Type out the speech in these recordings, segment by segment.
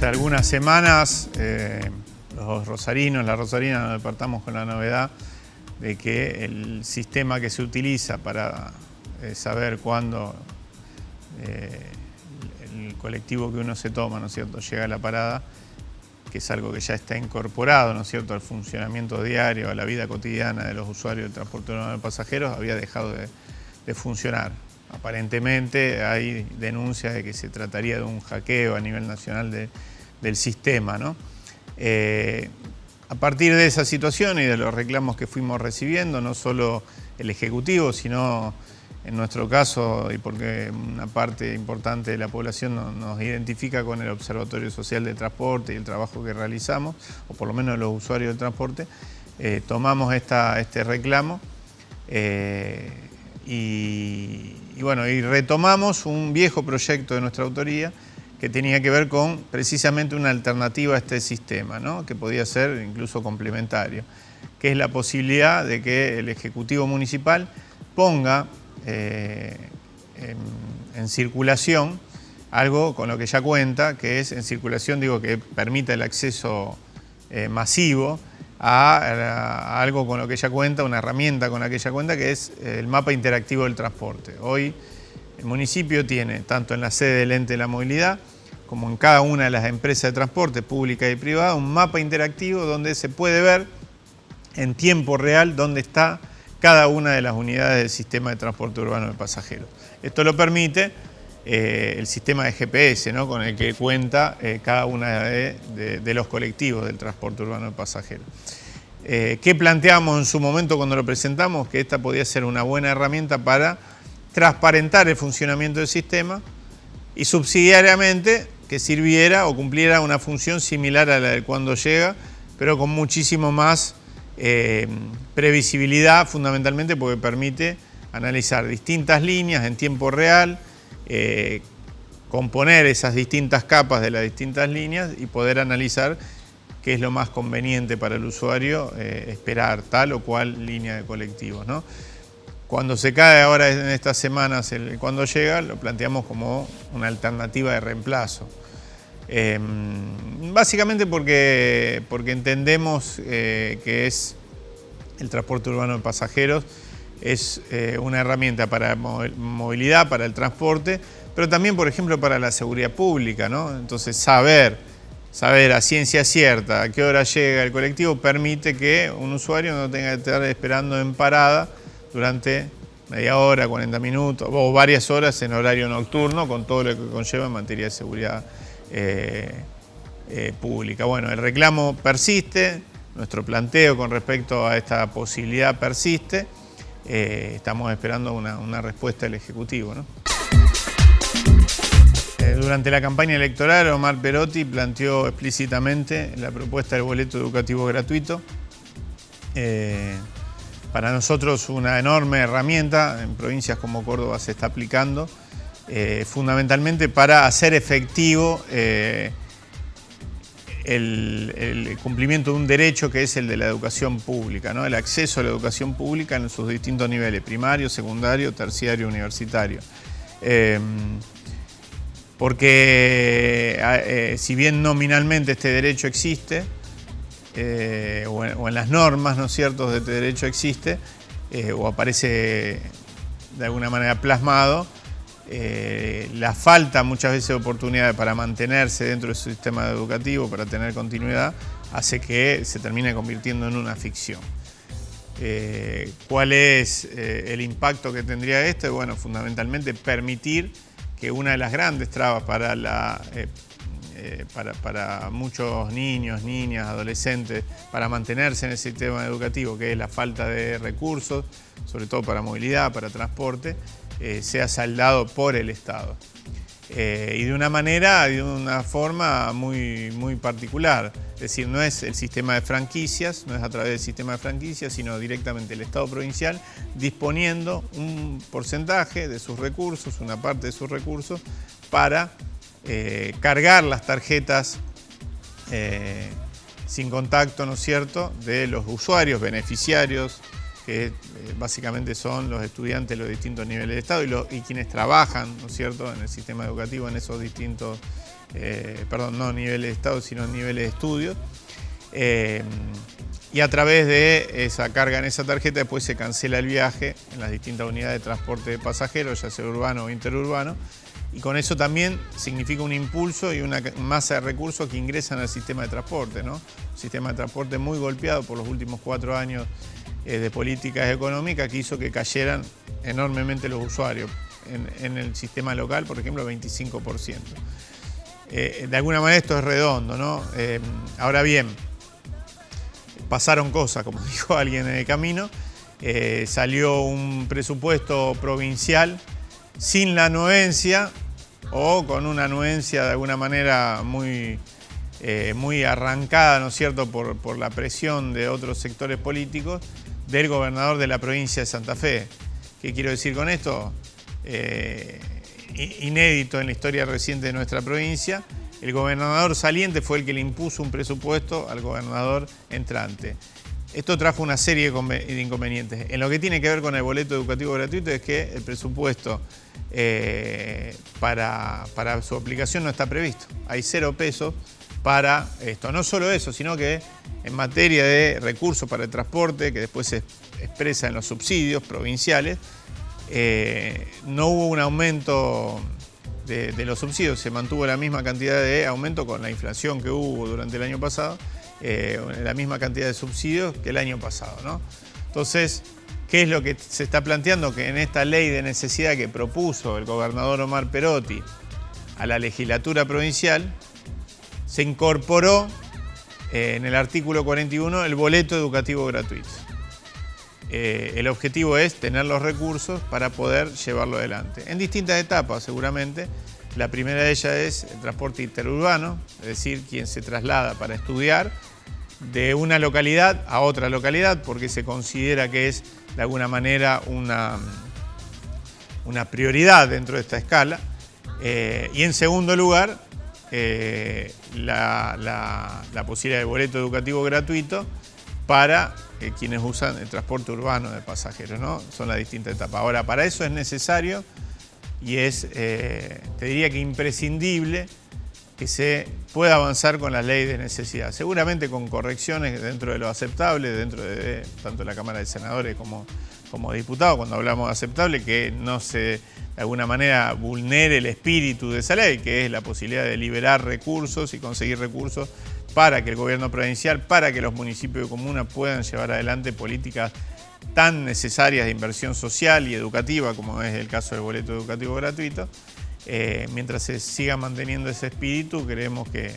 Hace algunas semanas los rosarinos, la rosarina, nos despertamos con la novedad de que el sistema que se utiliza para saber cuándo el colectivo que uno se toma, ¿no es cierto?, llega a la parada, que es algo que ya está incorporado, ¿no es cierto?, al funcionamiento diario, a la vida cotidiana de los usuarios del transporte urbano de pasajeros, había dejado de funcionar. Aparentemente hay denuncias de que se trataría de un hackeo a nivel nacional del sistema, ¿no? A partir de esa situación y de los reclamos que fuimos recibiendo, no solo el Ejecutivo, sino en nuestro caso, y porque una parte importante de la población nos identifica con el Observatorio Social de Transporte y el trabajo que realizamos, o por lo menos los usuarios del transporte, tomamos este reclamo y retomamos un viejo proyecto de nuestra autoría que tenía que ver con precisamente una alternativa a este sistema, ¿no?, que podía ser incluso complementario, que es la posibilidad de que el Ejecutivo Municipal ponga en circulación algo con lo que ya cuenta, que es en circulación, digo, que permita el acceso masivo a algo con lo que ya cuenta, una herramienta con la que ya cuenta, que es el mapa interactivo del transporte. Hoy el municipio tiene, tanto en la sede del ente de la movilidad, como en cada una de las empresas de transporte, pública y privada, un mapa interactivo donde se puede ver en tiempo real dónde está cada una de las unidades del sistema de transporte urbano de pasajeros. Esto lo permite el sistema de GPS, ¿no?, con el que cuenta cada una de los colectivos del transporte urbano de pasajeros. ¿Qué planteamos en su momento cuando lo presentamos? Que esta podía ser una buena herramienta para transparentar el funcionamiento del sistema y subsidiariamente que sirviera o cumpliera una función similar a la de cuando llega, pero con muchísimo más previsibilidad, fundamentalmente porque permite analizar distintas líneas en tiempo real, componer esas distintas capas de las distintas líneas y poder analizar qué es lo más conveniente para el usuario esperar tal o cual línea de colectivos, ¿no? Cuando se cae ahora en estas semanas cuando llega, lo planteamos como una alternativa de reemplazo. Básicamente porque entendemos que el transporte urbano de pasajeros es una herramienta para movilidad, para el transporte, pero también, por ejemplo, para la seguridad pública, ¿no? Entonces, saber a ciencia cierta a qué hora llega el colectivo permite que un usuario no tenga que estar esperando en parada durante media hora, 40 minutos o varias horas en horario nocturno, con todo lo que conlleva en materia de seguridad pública. Bueno, el reclamo persiste, nuestro planteo con respecto a esta posibilidad persiste, estamos esperando una respuesta del Ejecutivo, ¿no? Durante la campaña electoral, Omar Perotti planteó explícitamente la propuesta del boleto educativo gratuito. Para nosotros una enorme herramienta, en provincias como Córdoba se está aplicando, fundamentalmente para hacer efectivo el cumplimiento de un derecho que es el de la educación pública, ¿no?, el acceso a la educación pública en sus distintos niveles, primario, secundario, terciario, universitario. Porque si bien nominalmente este derecho existe, o en las normas, ¿no es cierto?, de este derecho existe, o aparece de alguna manera plasmado, la falta muchas veces de oportunidades para mantenerse dentro del sistema educativo, para tener continuidad, hace que se termine convirtiendo en una ficción. ¿Cuál es el impacto que tendría esto? Bueno, fundamentalmente permitir que una de las grandes trabas para muchos niños, niñas, adolescentes, para mantenerse en el sistema educativo, que es la falta de recursos, sobre todo para movilidad, para transporte, sea saldado por el Estado. Y de una forma muy particular. Es decir, no es el sistema de franquicias, no es a través del sistema de franquicias, sino directamente el Estado provincial disponiendo un porcentaje de sus recursos, una parte de sus recursos, para cargar las tarjetas sin contacto, ¿no es cierto?, de los usuarios beneficiarios, que básicamente son los estudiantes de los distintos niveles de Estado y quienes trabajan, ¿no es cierto?, en el sistema educativo en esos distintos perdón, no niveles de estado, sino niveles de estudios. Y a través de esa carga en esa tarjeta después se cancela el viaje en las distintas unidades de transporte de pasajeros, ya sea urbano o interurbano, y con eso también significa un impulso y una masa de recursos que ingresan al sistema de transporte, ¿no? Un sistema de transporte muy golpeado por los últimos 4 años de políticas económicas que hizo que cayeran enormemente los usuarios. En el sistema local, por ejemplo, 25%. De alguna manera esto es redondo, ¿no? Ahora bien, pasaron cosas, como dijo alguien en el camino. Salió un presupuesto provincial sin la anuencia o con una anuencia de alguna manera muy arrancada, ¿no es cierto?, por la presión de otros sectores políticos del gobernador de la provincia de Santa Fe. ¿Qué quiero decir con esto? Inédito en la historia reciente de nuestra provincia. El gobernador saliente fue el que le impuso un presupuesto al gobernador entrante. Esto trajo una serie de inconvenientes. En lo que tiene que ver con el boleto educativo gratuito es que el presupuesto para su aplicación no está previsto. Hay 0 pesos para esto. No solo eso, sino que en materia de recursos para el transporte, que después se expresa en los subsidios provinciales, no hubo un aumento de los subsidios, se mantuvo la misma cantidad de aumento con la inflación que hubo durante el año pasado, la misma cantidad de subsidios que el año pasado, ¿no? Entonces, ¿qué es lo que se está planteando? Que en esta ley de necesidad que propuso el gobernador Omar Perotti a la legislatura provincial, se incorporó en el artículo 41 el boleto educativo gratuito. El objetivo es tener los recursos para poder llevarlo adelante. En distintas etapas, seguramente. La primera de ellas es el transporte interurbano, es decir, quien se traslada para estudiar de una localidad a otra localidad, porque se considera que es de alguna manera una prioridad dentro de esta escala. Y en segundo lugar, la posibilidad de boleto educativo gratuito para quienes usan el transporte urbano de pasajeros, ¿no? Son las distintas etapas. Ahora, para eso es necesario y es, te diría que imprescindible, que se pueda avanzar con la ley de necesidad. Seguramente con correcciones dentro de lo aceptable, dentro de tanto la Cámara de Senadores como diputados, cuando hablamos de aceptable, que no se de alguna manera vulnere el espíritu de esa ley, que es la posibilidad de liberar recursos y conseguir recursos para que el gobierno provincial, para que los municipios y comunas puedan llevar adelante políticas tan necesarias de inversión social y educativa, como es el caso del boleto educativo gratuito. Mientras se siga manteniendo ese espíritu, creemos que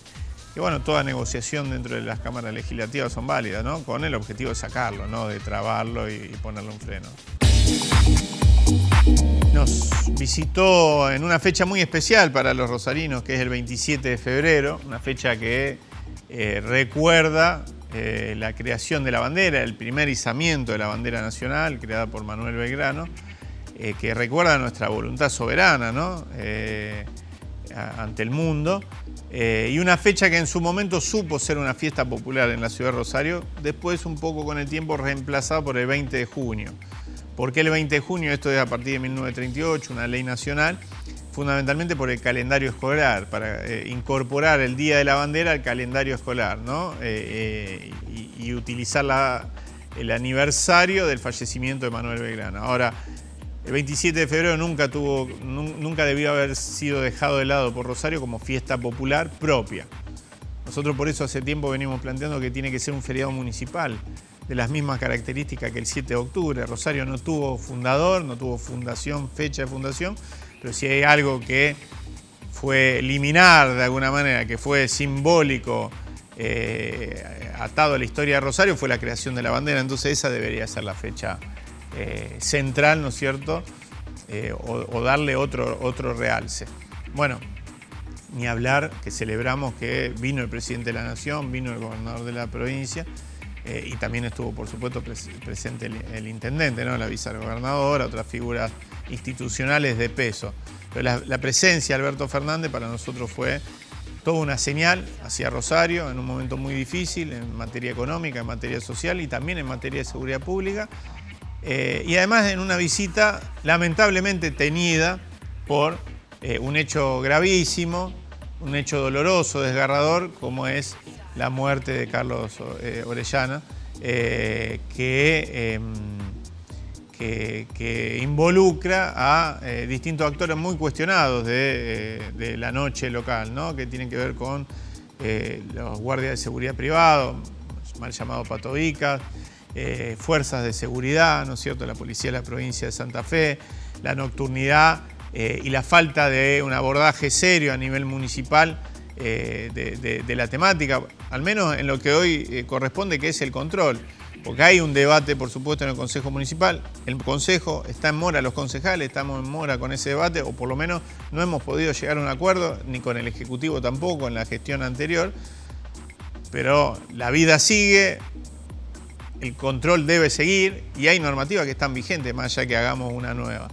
bueno, toda negociación dentro de las cámaras legislativas son válidas, ¿no? Con el objetivo de sacarlo, no de trabarlo y ponerle un freno. Nos visitó en una fecha muy especial para los rosarinos, que es el 27 de febrero, una fecha que recuerda la creación de la bandera, el primer izamiento de la bandera nacional, creada por Manuel Belgrano, que recuerda nuestra voluntad soberana, ¿no? Ante el mundo, y una fecha que en su momento supo ser una fiesta popular en la ciudad de Rosario, después un poco con el tiempo reemplazada por el 20 de junio. ¿Por qué el 20 de junio? Esto es a partir de 1938, una ley nacional, fundamentalmente por el calendario escolar, para incorporar el Día de la Bandera al calendario escolar, ¿no? Y utilizar el aniversario del fallecimiento de Manuel Belgrano. Ahora, el 27 de febrero nunca debió haber sido dejado de lado por Rosario como fiesta popular propia. Nosotros por eso hace tiempo venimos planteando que tiene que ser un feriado municipal, de las mismas características que el 7 de octubre. Rosario no tuvo fundador, no tuvo fundación, fecha de fundación, pero si hay algo que fue liminar de alguna manera, que fue simbólico, atado a la historia de Rosario, fue la creación de la bandera. Entonces esa debería ser la fecha central, ¿no es cierto? O darle otro realce. Bueno, ni hablar que celebramos que vino el presidente de la Nación, vino el gobernador de la provincia, y también estuvo, por supuesto, presente el intendente, ¿no? La vicegobernadora, otras figuras institucionales de peso. Pero la presencia de Alberto Fernández para nosotros fue toda una señal hacia Rosario en un momento muy difícil en materia económica, en materia social y también en materia de seguridad pública. Y además en una visita lamentablemente teñida por un hecho gravísimo un hecho doloroso, desgarrador, como es la muerte de Carlos Orellana, que involucra a distintos actores muy cuestionados de la noche local, ¿no? Que tienen que ver con los guardias de seguridad privados, mal llamado patovicas, fuerzas de seguridad, ¿no es cierto?, la policía de la provincia de Santa Fe, la nocturnidad y la falta de un abordaje serio a nivel municipal de la temática, al menos en lo que hoy corresponde, que es el control. Porque hay un debate, por supuesto, en el Consejo Municipal. El Consejo está en mora, los concejales estamos en mora con ese debate, o por lo menos no hemos podido llegar a un acuerdo, ni con el Ejecutivo tampoco, en la gestión anterior. Pero la vida sigue, el control debe seguir y hay normativas que están vigentes, más allá que hagamos una nueva.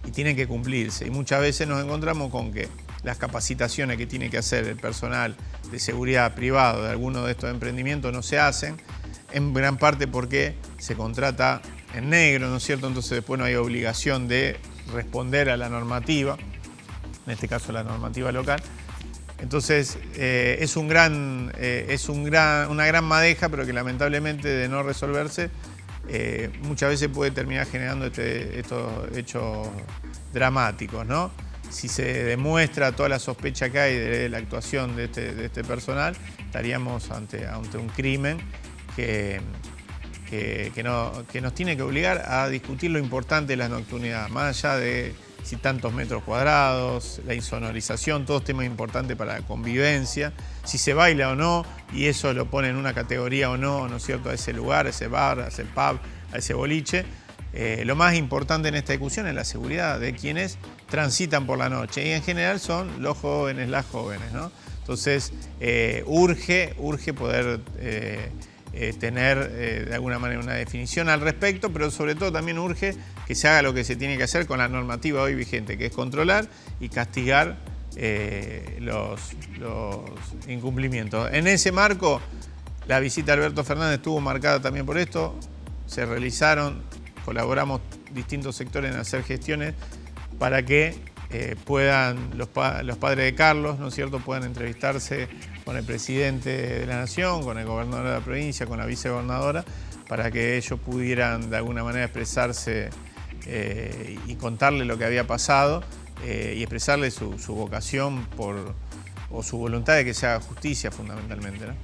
Y tienen que cumplirse. Y muchas veces nos encontramos con que las capacitaciones que tiene que hacer el personal de seguridad privado de algunos de estos emprendimientos no se hacen, en gran parte porque se contrata en negro, ¿no es cierto? Entonces después no hay obligación de responder a la normativa, en este caso la normativa local. Entonces es una gran madeja, pero que lamentablemente de no resolverse, muchas veces puede terminar generando estos hechos dramáticos, ¿no? Si se demuestra toda la sospecha que hay de la actuación de este personal, estaríamos ante un crimen que nos tiene que obligar a discutir lo importante de la nocturnidad, más allá de si tantos metros cuadrados, la insonorización, todos temas importantes para la convivencia, si se baila o no, y eso lo pone en una categoría o no, ¿no es cierto?, a ese lugar, a ese bar, a ese pub, a ese boliche. Lo más importante en esta discusión es la seguridad de quienes transitan por la noche, y en general son los jóvenes, las jóvenes, ¿no? Entonces urge poder tener de alguna manera una definición al respecto, pero sobre todo también urge que se haga lo que se tiene que hacer con la normativa hoy vigente, que es controlar y castigar los incumplimientos. En ese marco, la visita de Alberto Fernández estuvo marcada también por esto. Se colaboramos distintos sectores en hacer gestiones para que puedan los padres de Carlos, ¿no es cierto?, puedan entrevistarse con el presidente de la Nación, con el gobernador de la provincia, con la vicegobernadora, para que ellos pudieran de alguna manera expresarse y contarle lo que había pasado y expresarle su vocación o su voluntad de que se haga justicia fundamentalmente, ¿no?